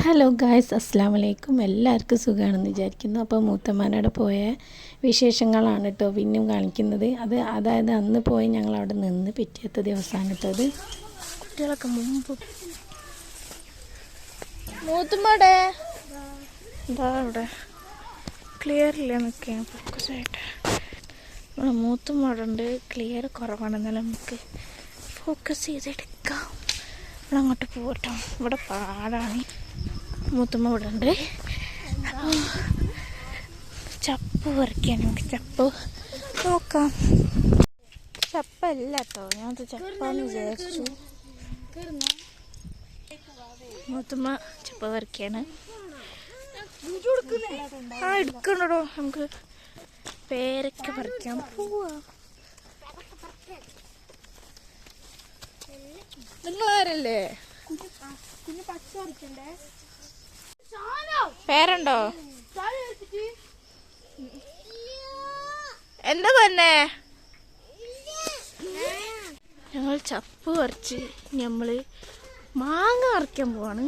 Hello guys, അസ്സാം വലൈക്കും. എല്ലാവർക്കും സുഖമാണെന്ന് വിചാരിക്കുന്നു. അപ്പോൾ മൂത്തമ്മാനോടെ പോയ വിശേഷങ്ങളാണ് കേട്ടോ പിന്നെയും കാണിക്കുന്നത്. അതായത് അന്ന് പോയി ഞങ്ങൾ അവിടെ നിന്ന് പിറ്റേത്തെ ദിവസമാണിട്ടത്. കുട്ടികളൊക്കെ മുമ്പ് മൂത്തുമ്മടെ എന്താ ഇവിടെ ക്ലിയർ ഇല്ല എന്നൊക്കെയാണ് ഫോക്കസായിട്ട്. ഇവിടെ മൂത്തുമ്മടുണ്ട്, ക്ലിയർ കുറവാണ്. എന്നാലും നമുക്ക് ഫോക്കസ് ചെയ്തെടുക്കാം. ഇവിടെ അങ്ങോട്ട് പോകട്ടോ. ഇവിടെ പാടാണ്. മൂത്തുമ്മ ഇവിടെ ഉണ്ട്. ചപ്പ് പറിക്കാൻ നമുക്ക് ചപ്പ് നോക്കാം. ചപ്പല്ല കേട്ടോ, ഞാനത് ചപ്പാന്ന് വിചാരിച്ചു. മൂത്തുമ്മ ചപ്പ് പറിക്കാണ്. എടുക്കണോ, നമുക്ക് പേരൊക്കെ പറിക്കാം. പോവാ നിങ്ങളാരല്ലേ? പേരുണ്ടോ? എന്താ പറഞ്ഞേ? ഞങ്ങൾ ചപ്പ് പറിച്ച് നമ്മള് മാങ്ങ പറിക്കാൻ പോവാണ്.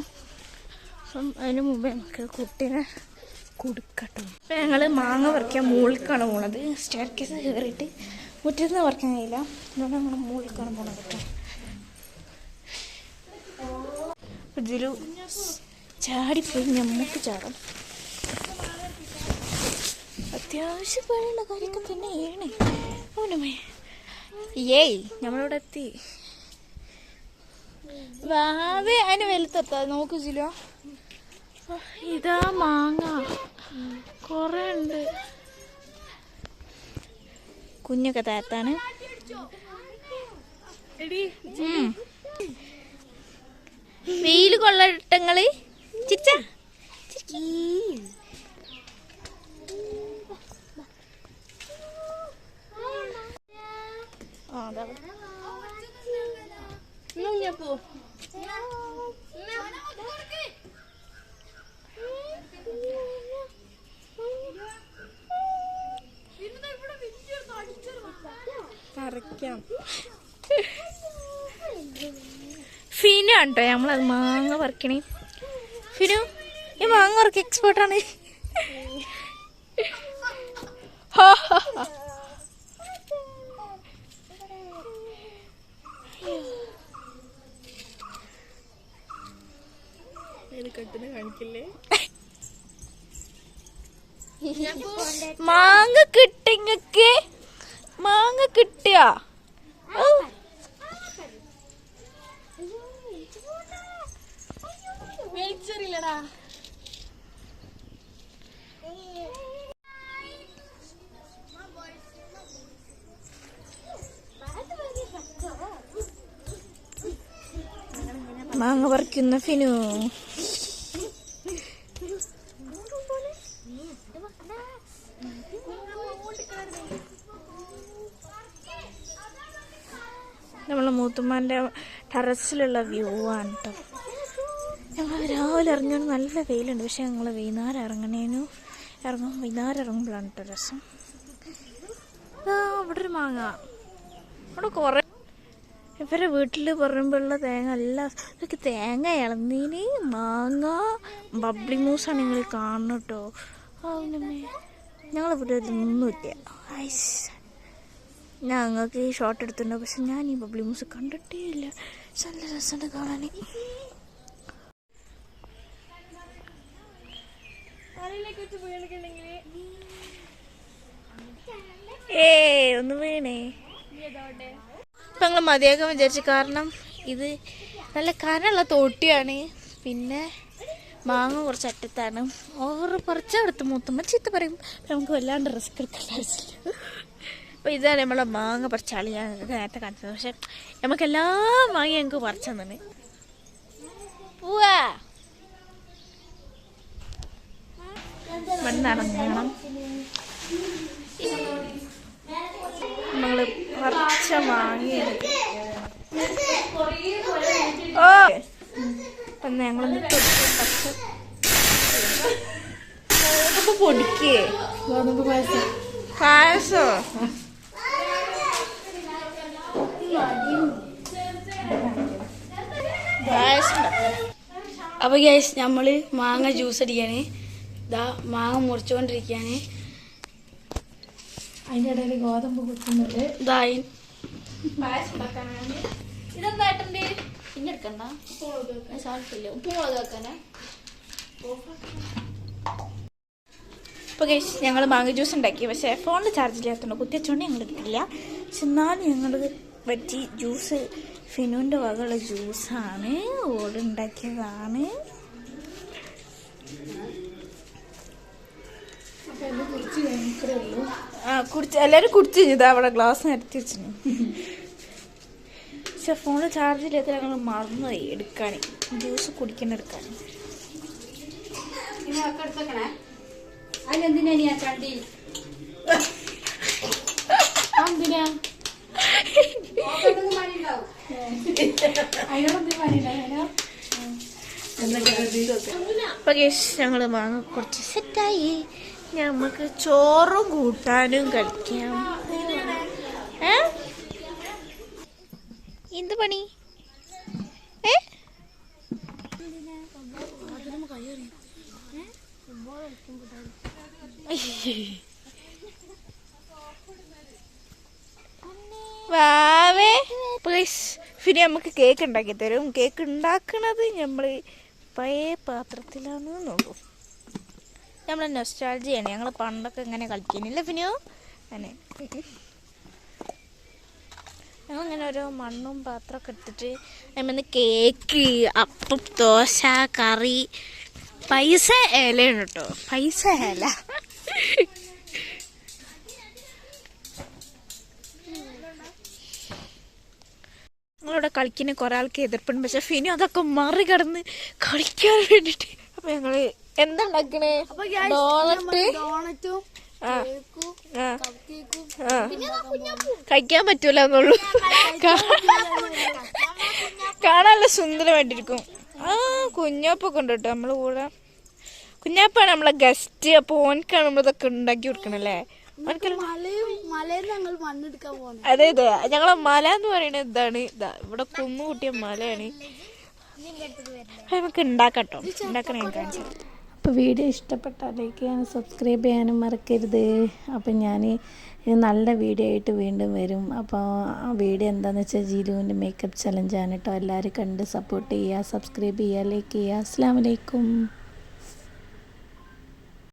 അപ്പം അതിന് മുമ്പേ നമുക്ക് കുട്ടീനെ കൊടുക്കട്ടോ. അപ്പം ഞങ്ങൾ മാങ്ങ പറിക്കാൻ മുകളിലേക്കാണ് പോണത്. സ്റ്റെയർ കേസ് കയറിയിട്ട് മുറ്റത്ത് നിന്ന് പറിക്കാൻ കഴിയില്ല. അതുകൊണ്ട് ഞങ്ങൾ മുകളിലേക്കാണ് പോണത് കേട്ടോ. ഇതിൽ ചാടിപ്പോയി ഞമ്മക്ക് ചാടാം. അത്യാവശ്യം പഴയുള്ള കാര്യമൊക്കെ തന്നെയാണ്. അവനമ്മേ ഏയ് നമ്മളിവിടെ എത്തി. വാവേ അതിന് വലുത്തെത്താ നോക്കൂ ചിലോ. ഇതാ മാങ്ങ കൊറേ ഉണ്ട്. കുഞ്ഞൊക്കെ താത്താണ്. വെയില് കൊള്ളട്ടങ്ങള് ചിച്ച കറക്കാം. ഫിനു ഉണ്ടോ നമ്മളത് മാങ്ങ പറിക്കണേ. ഫിനു ഈ മാങ്ങ പറിക്ക എക്സ്പേർട്ടാണ്. മാങ്ങ കിട്ടിങ്ങക്ക് മാങ്ങ കിട്ടിയാ മേടിച്ചറിയില്ലടാ. മാങ്ങ പറിക്കുന്ന ഫിനു. നമ്മളെ മൂത്തുമ്മാൻ്റെ ടെറസിലുള്ള വ്യൂ ആണ് കേട്ടോ. ഞങ്ങൾ രാവിലെ ഇറങ്ങിയാണ്. നല്ല വെയിലുണ്ട്. പക്ഷെ ഞങ്ങൾ വൈകുന്നേരം വൈകുന്നേരം ഇറങ്ങുമ്പോഴാണ് കേട്ടോ രസം. അവിടെ ഒരു മാങ്ങ. അവിടെ കുറേ ഇവരെ വീട്ടിൽ പറയുമ്പോഴുള്ള തേങ്ങ എല്ലാം ഇതൊക്കെ തേങ്ങ ഇളനീന് മാങ്ങ ബബ്ലി മൂസാണ് നിങ്ങൾ കാണണം കേട്ടോ. ഞങ്ങളിവിടെ ഒന്നുമില്ല. ഞങ്ങൾക്ക് ഈ ഷോട്ട് എടുത്തിട്ടുണ്ട്. പക്ഷെ ഞാൻ ഈ ബബ്ലി മൂസ് കണ്ടിട്ടേ ഇല്ല. നല്ല രസമുണ്ട് കാണാൻ. ഒന്ന് വീണേ. ഇപ്പം ഞങ്ങൾ മതിയാക്കാൻ വിചാരിച്ചു. കാരണം ഇത് നല്ല കനമുള്ള തോട്ടിയാണ്. പിന്നെ മാങ്ങ കുറച്ച് അറ്റത്താണ്. ഓവർ പറിച്ചെടുത്ത് മൂത്തുമ്മ ചീത്ത പറയും. നമുക്ക് വല്ലാണ്ട് റിസ്ക് എടുക്കേണ്ട ആവശ്യമില്ല. അപ്പോൾ ഇതാണ് നമ്മളെ മാങ്ങ പറിച്ചാളി. ഞാൻ നേരത്തെ കാണിച്ചത്. പക്ഷെ നമുക്ക് എല്ലാ മാങ്ങയും ഞങ്ങൾക്ക് പറിച്ചു തന്നെ. പോവാ മണ്ണിറങ്ങണം. നമ്മള് പറിച്ച മാങ്ങയാണ്. ഓ അപ്പം ഞങ്ങളൊന്ന് പൊടിക്കേ പായസോ പായസം അപ്പോൾ ഗൈസ് നമ്മൾ മാങ്ങ ജ്യൂസ് അടിക്കാന് ഇതാ മാങ്ങ മുറിച്ചുകൊണ്ടിരിക്കുകയാണ്. അതിൻ്റെ ഇടയിൽ ഗോതമ്പ് കുത്തുന്നുണ്ട്. ഇതാ പായസം ഉണ്ടാക്കാനാണ്. ഇതെന്തായിട്ടുണ്ട്? പിന്നെ എടുക്കണ്ട, സാധിക്കില്ല. ഉപ്പുമുളക് വെക്കാനാ. ഇപ്പോൾ ഗൈസ് ഞങ്ങൾ മാങ്ങ ജ്യൂസ് ഉണ്ടാക്കി. പക്ഷേ ഫോണിൽ ചാർജ് ഇല്ലാത്തതുകൊണ്ട് കുത്തിവെച്ചോണ്ട് ഞങ്ങൾ എടുക്കില്ല. പക്ഷെ എന്നാലും ഞങ്ങൾ പറ്റി ജ്യൂസ് ഫിനുവിൻ്റെ വകയുള്ള ജ്യൂസാണ്, ഓടുണ്ടാക്കിയതാണ്. കുടിച്ച് എല്ലാവരും കുടിച്ച് കഴിഞ്ഞതാ അവിടെ ഗ്ലാസ് നിരത്തി വെച്ചിന്. പക്ഷെ ഫോണിൽ ചാർജ് ഇല്ലാത്ത ഞങ്ങൾ മറന്നുപോയി എടുക്കാൻ, ജ്യൂസ് കുടിക്കാൻ എടുക്കാൻ. അപ്പൊ ഞങ്ങൾ മാങ്ങ കുറച്ച് സെറ്റായി. നമുക്ക് ചോറും കൂട്ടാനും കഴിക്കാം. എന്ത് പണി? വാവേ പിന്നെ നമുക്ക് കേക്ക് ഉണ്ടാക്കി തരും. കേക്ക് ഉണ്ടാക്കണത് നമ്മൾ പഴയ പാത്രത്തിലാണെന്നുള്ളൂ. നമ്മൾ നൊസ്റ്റാൾജിയാണ്. ഞങ്ങൾ പണ്ടൊക്കെ ഇങ്ങനെ കളിക്കുന്നില്ല ഫിനു അങ്ങനെ. ഞങ്ങളിങ്ങനെ ഓരോ മണ്ണും പാത്രമൊക്കെ എടുത്തിട്ട് അതിന് കേക്ക്, അപ്പം, ദോശ, കറി. പൈസ ഇലയാണ് കേട്ടോ, പൈസ ഇല. ഞങ്ങളിവിടെ കളിക്കുന്ന കുറേ ആൾക്ക് എതിർപ്പുണ്ട്. പക്ഷെ ഫിനു അതൊക്കെ മറികടന്ന് കളിക്കാൻ വേണ്ടിട്ട്. അപ്പൊ ഞങ്ങള് എന്താ ഉണ്ടാക്കണേ? ഡോണറ്റും കഴിക്കാൻ പറ്റൂല എന്നുള്ളൂ. കാണാനുള്ള സുന്ദരമായിട്ടിരിക്കും. കുഞ്ഞാപ്പൊക്കെ ഉണ്ട് കേട്ടോ നമ്മള് കൂടെ. കുഞ്ഞാപ്പാണ് നമ്മളെ ഗസ്റ്റ്. അപ്പൊ ഓനക്കാണ് നമ്മളിതൊക്കെ ഉണ്ടാക്കി കൊടുക്കണല്ലേ. അതെ അതെ, ഞങ്ങളെ മല എന്ന് പറയുന്നത് ഇതാണ്. ഇതാ ഇവിടെ കുന്നുകൂട്ടിയ മലയാണ്. നമുക്ക് ഉണ്ടാക്കട്ടോ, ഉണ്ടാക്കണേ ഞാൻ കാണിച്ചത്. അപ്പോൾ വീഡിയോ ഇഷ്ടപ്പെട്ടാൽ ലൈക്ക് ചെയ്യാനും സബ്സ്ക്രൈബ് ചെയ്യാനും മറക്കരുത്. അപ്പോൾ ഞാൻ നല്ല വീഡിയോ ആയിട്ട് വീണ്ടും വരും. അപ്പോൾ ആ വീഡിയോ എന്താണെന്ന് വെച്ചാൽ ജിലുവിൻ്റെ മേക്കപ്പ് ചലഞ്ചാണ് കേട്ടോ. എല്ലാവരും കണ്ട് സപ്പോർട്ട് ചെയ്യുക, സബ്സ്ക്രൈബ് ചെയ്യുക, ലൈക്ക് ചെയ്യുക. അസ്സലാമു അലൈക്കും.